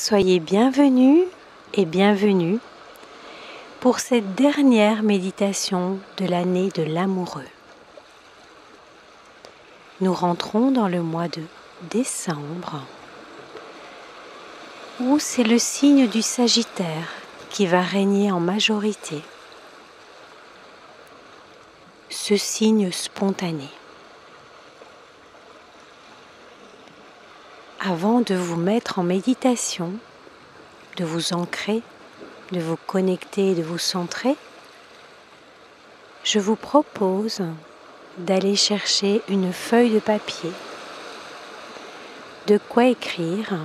Soyez bienvenus et bienvenue pour cette dernière méditation de l'année de l'amoureux. Nous rentrons dans le mois de décembre où c'est le signe du Sagittaire qui va régner en majorité. Ce signe spontané. Avant de vous mettre en méditation, de vous ancrer, de vous connecter, de vous centrer, je vous propose d'aller chercher une feuille de papier, de quoi écrire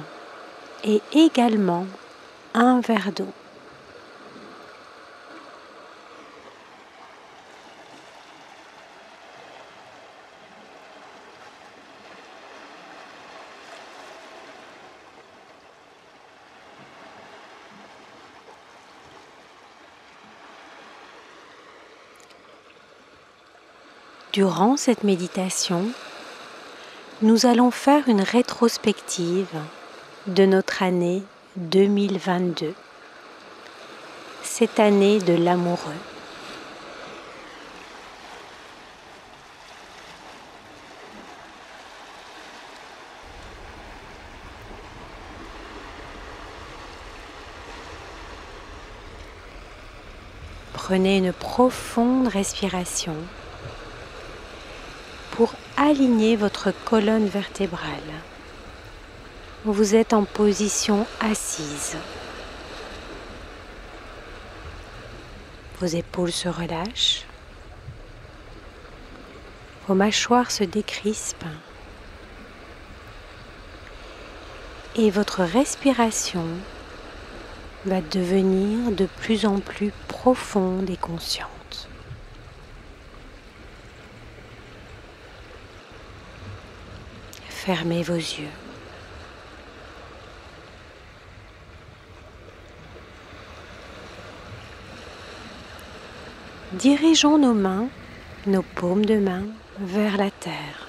et également un verre d'eau. Durant cette méditation, nous allons faire une rétrospective de notre année 2022, cette année de l'amoureux. Prenez une profonde respiration pour aligner votre colonne vertébrale. Vous êtes en position assise. Vos épaules se relâchent. Vos mâchoires se décrispent. Et votre respiration va devenir de plus en plus profonde et consciente. Fermez vos yeux. Dirigeons nos mains, nos paumes de main vers la terre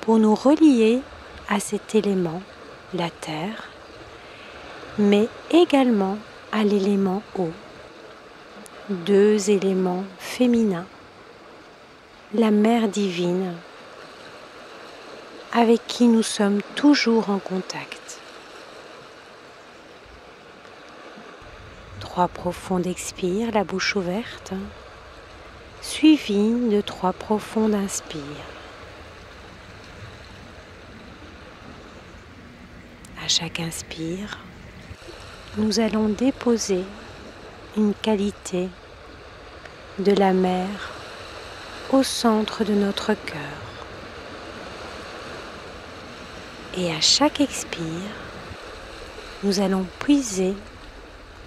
pour nous relier à cet élément, la terre, mais également à l'élément eau, deux éléments féminins, la mère divine, avec qui nous sommes toujours en contact. 3 profondes expires, la bouche ouverte, suivies de 3 profondes inspires. À chaque inspire, nous allons déposer une qualité de la mer au centre de notre cœur. Et à chaque expire, nous allons puiser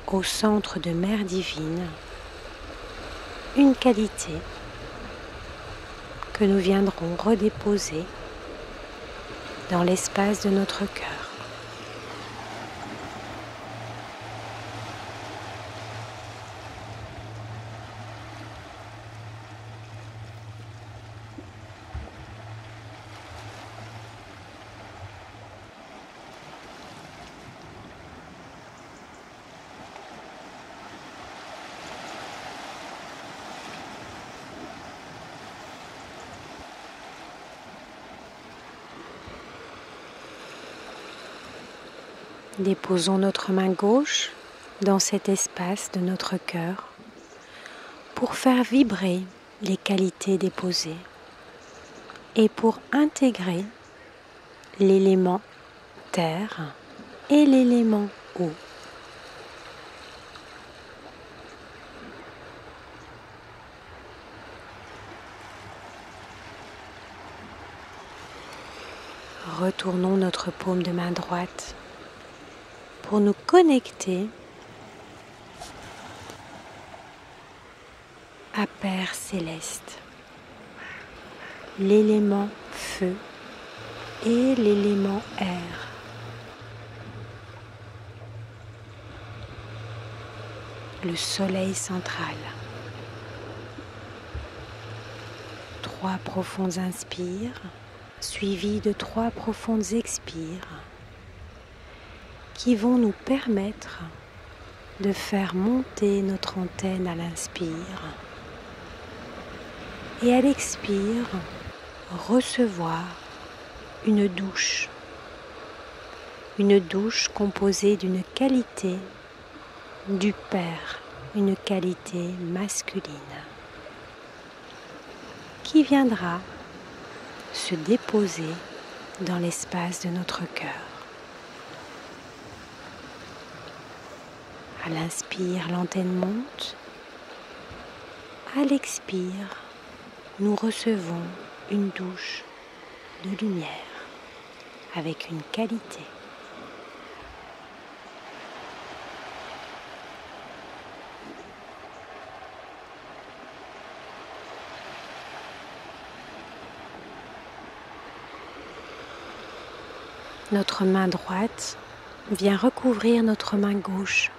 au centre de Mère Divine une qualité que nous viendrons redéposer dans l'espace de notre cœur. Déposons notre main gauche dans cet espace de notre cœur pour faire vibrer les qualités déposées et pour intégrer l'élément terre et l'élément eau. Retournons notre paume de main droite pour nous connecter à Père Céleste, l'élément feu et l'élément air. Le soleil central. 3 profonds inspires. suivi de 3 profondes expires qui vont nous permettre de faire monter notre antenne à l'inspire et à l'expire, recevoir une douche composée d'une qualité du Père, une qualité masculine, qui viendra se déposer dans l'espace de notre cœur. À l'inspire, l'antenne monte. À l'expire, nous recevons une douche de lumière avec une qualité. Notre main droite vient recouvrir notre main gauche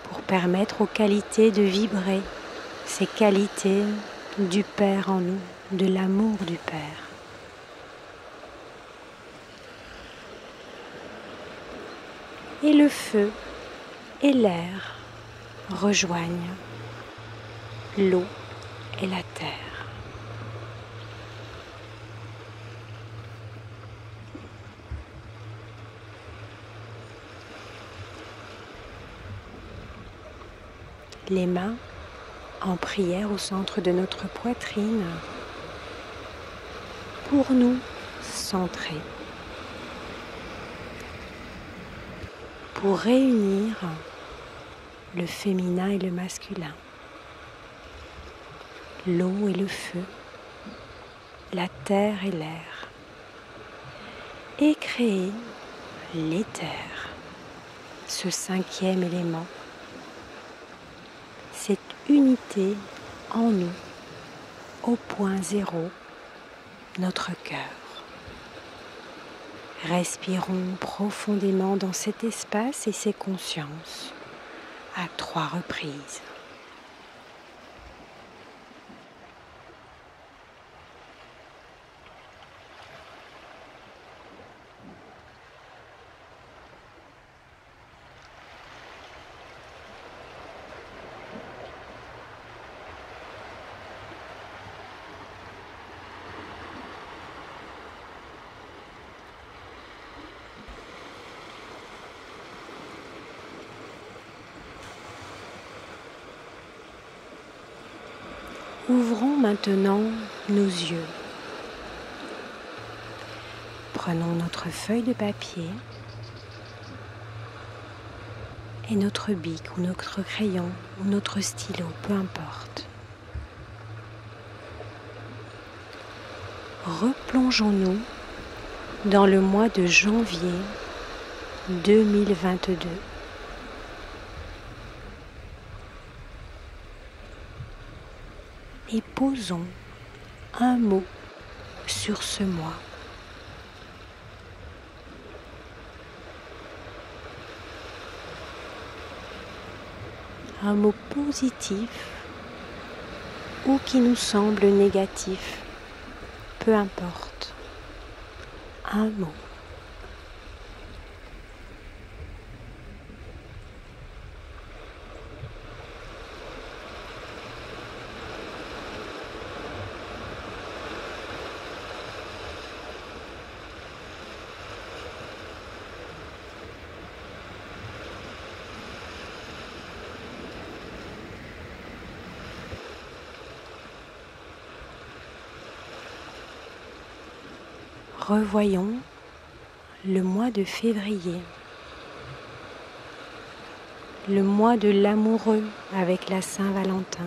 pour permettre aux qualités de vibrer, ces qualités du Père en nous, de l'amour du Père. Et le feu et l'air rejoignent l'eau et la terre. Les mains en prière au centre de notre poitrine pour nous centrer, pour réunir le féminin et le masculin, l'eau et le feu, la terre et l'air, et créer l'éther, ce 5e élément, cette unité en nous, au point zéro, notre cœur. Respirons profondément dans cet espace et ces consciences à 3 reprises. Ouvrons maintenant nos yeux. Prenons notre feuille de papier et notre bic ou notre crayon ou notre stylo, peu importe. Replongeons-nous dans le mois de janvier 2022. Et posons un mot sur ce mois. Un mot positif ou qui nous semble négatif, peu importe. Un mot. Revoyons le mois de février, le mois de l'amoureux avec la Saint-Valentin.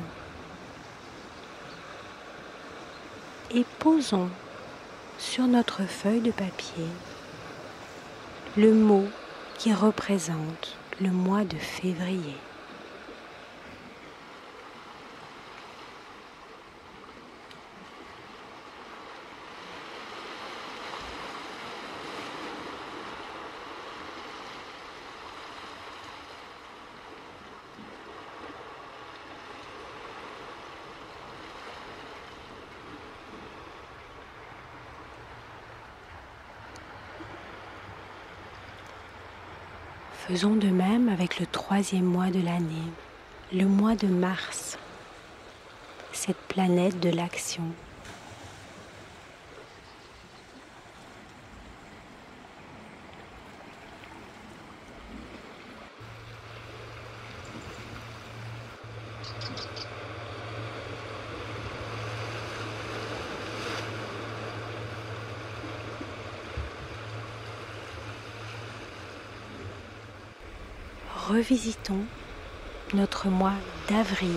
Et posons sur notre feuille de papier le mot qui représente le mois de février. Faisons de même avec le 3e mois de l'année, le mois de mars, cette planète de l'action. Revisitons notre mois d'avril.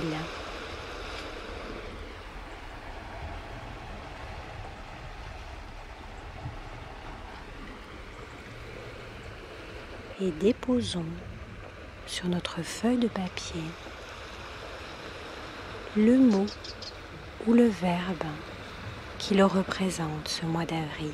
Et déposons sur notre feuille de papier le mot ou le verbe qui le représente ce mois d'avril.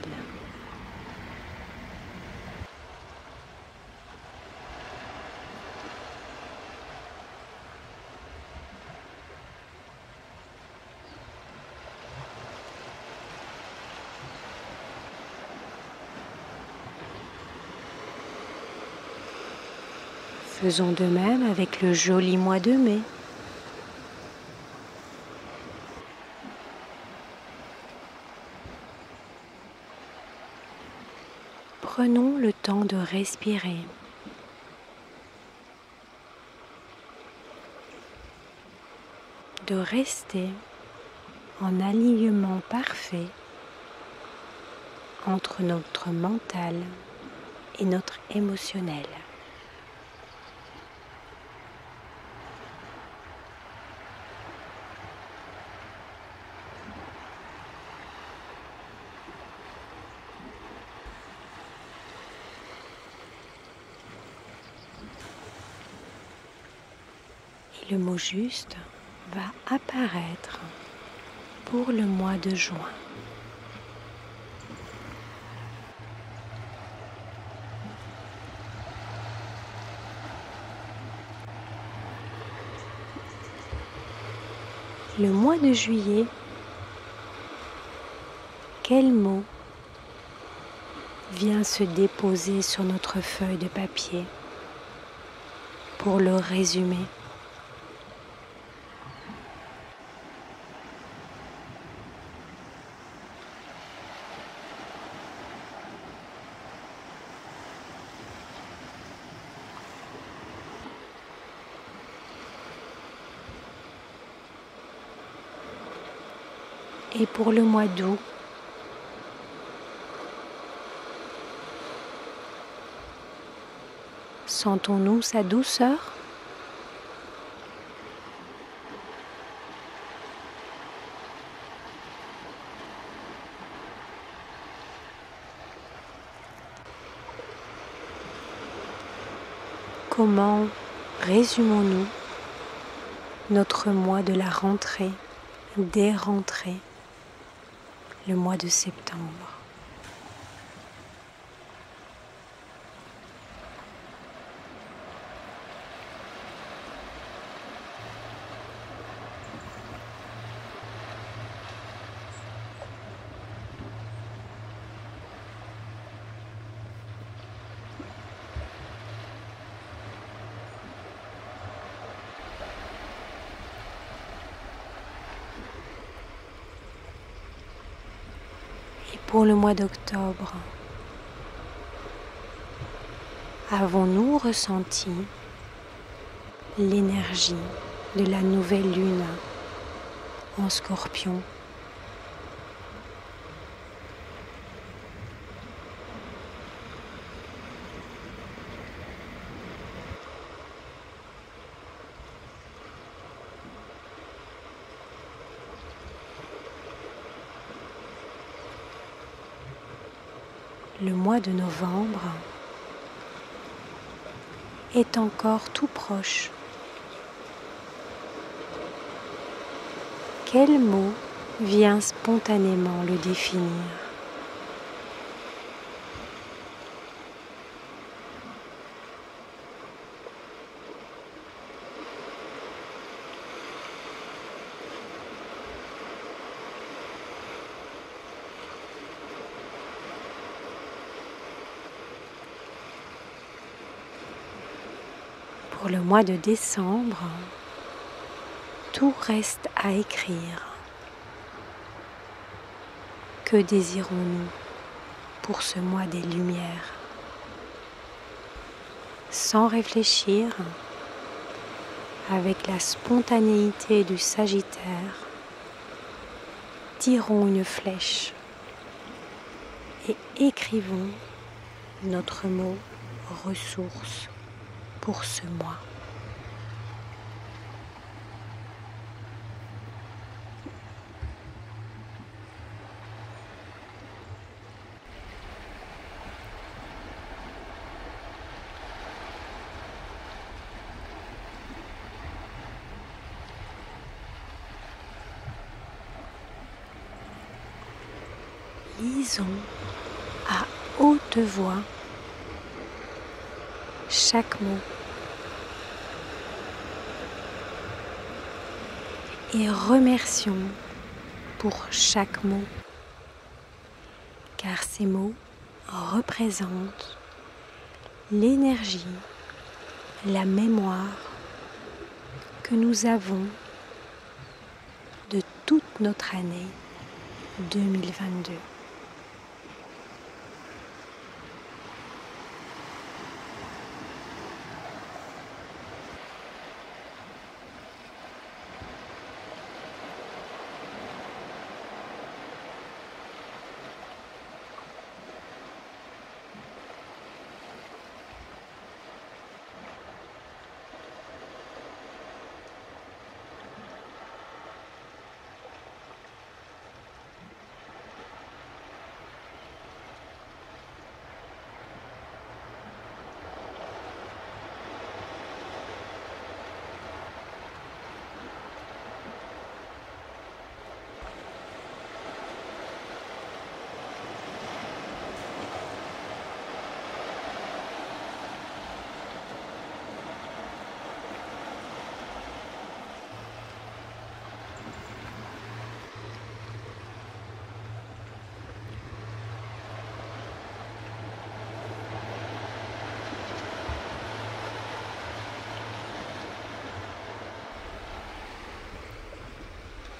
Faisons de même avec le joli mois de mai. Prenons le temps de respirer. De rester en alignement parfait entre notre mental et notre émotionnel. Et le mot juste va apparaître pour le mois de juin. Le mois de juillet, quel mot vient se déposer sur notre feuille de papier pour le résumer? Et pour le mois d'août, sentons-nous sa douceur? Comment résumons-nous notre mois de la rentrée, des rentrées, le mois de septembre? Et pour le mois d'octobre, avons-nous ressenti l'énergie de la nouvelle lune en Scorpion? Le mois de novembre est encore tout proche. Quel mot vient spontanément le définir? Pour le mois de décembre, tout reste à écrire. Que désirons-nous pour ce mois des lumières? Sans réfléchir, avec la spontanéité du Sagittaire, tirons une flèche et écrivons notre mot ressource pour ce mois. Lisons à haute voix chaque mot et remercions pour chaque mot, car ces mots représentent l'énergie, la mémoire que nous avons de toute notre année 2022.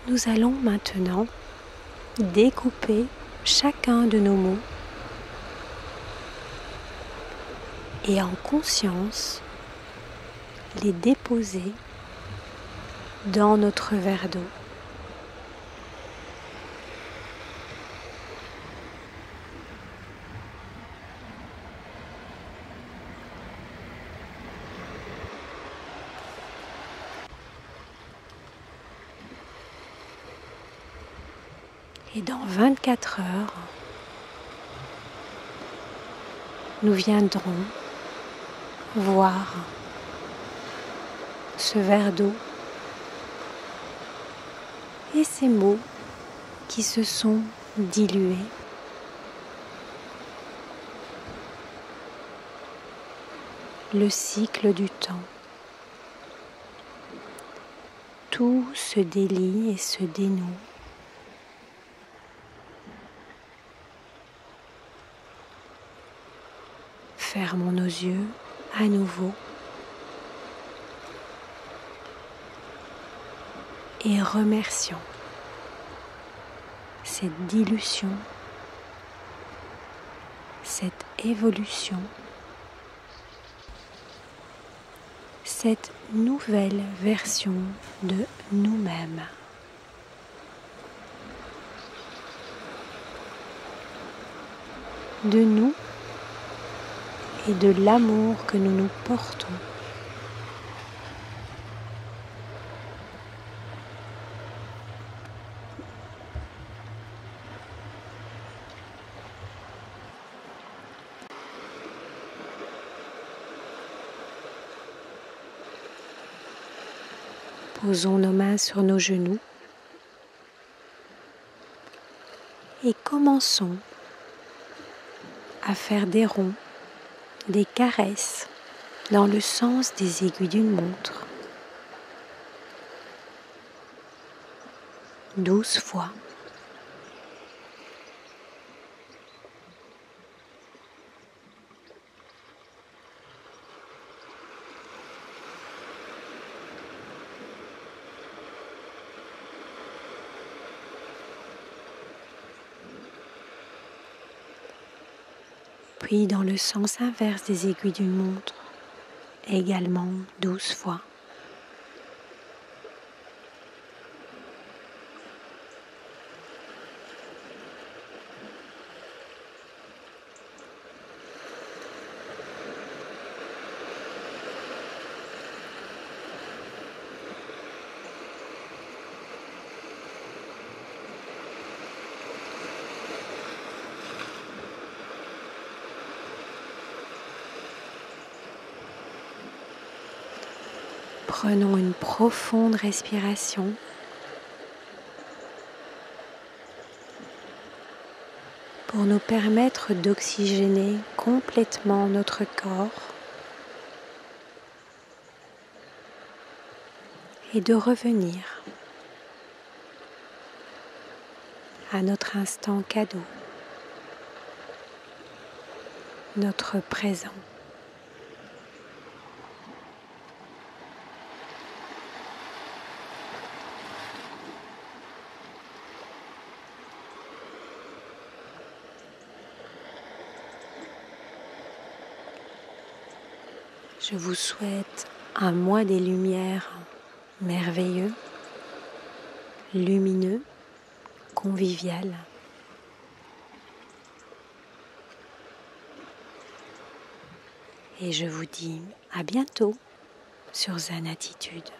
Nous allons maintenant découper chacun de nos mots et en conscience les déposer dans notre verre d'eau. Et dans 24 heures, nous viendrons voir ce verre d'eau et ces mots qui se sont dilués. Le cycle du temps. Tout se délie et se dénoue. Fermons nos yeux à nouveau et remercions cette dilution, cette évolution, cette nouvelle version de nous-mêmes. De nous et de l'amour que nous nous portons. Posons nos mains sur nos genoux et commençons à faire des ronds, des caresses dans le sens des aiguilles d'une montre. 12 fois. puis dans le sens inverse des aiguilles d'une montre, également 12 fois. Prenons une profonde respiration. Pour nous permettre d'oxygéner complètement notre corps et de revenir à notre instant cadeau, notre présent. Je vous souhaite un mois des lumières merveilleux, lumineux, convivial. Et je vous dis à bientôt sur Zen Attitude.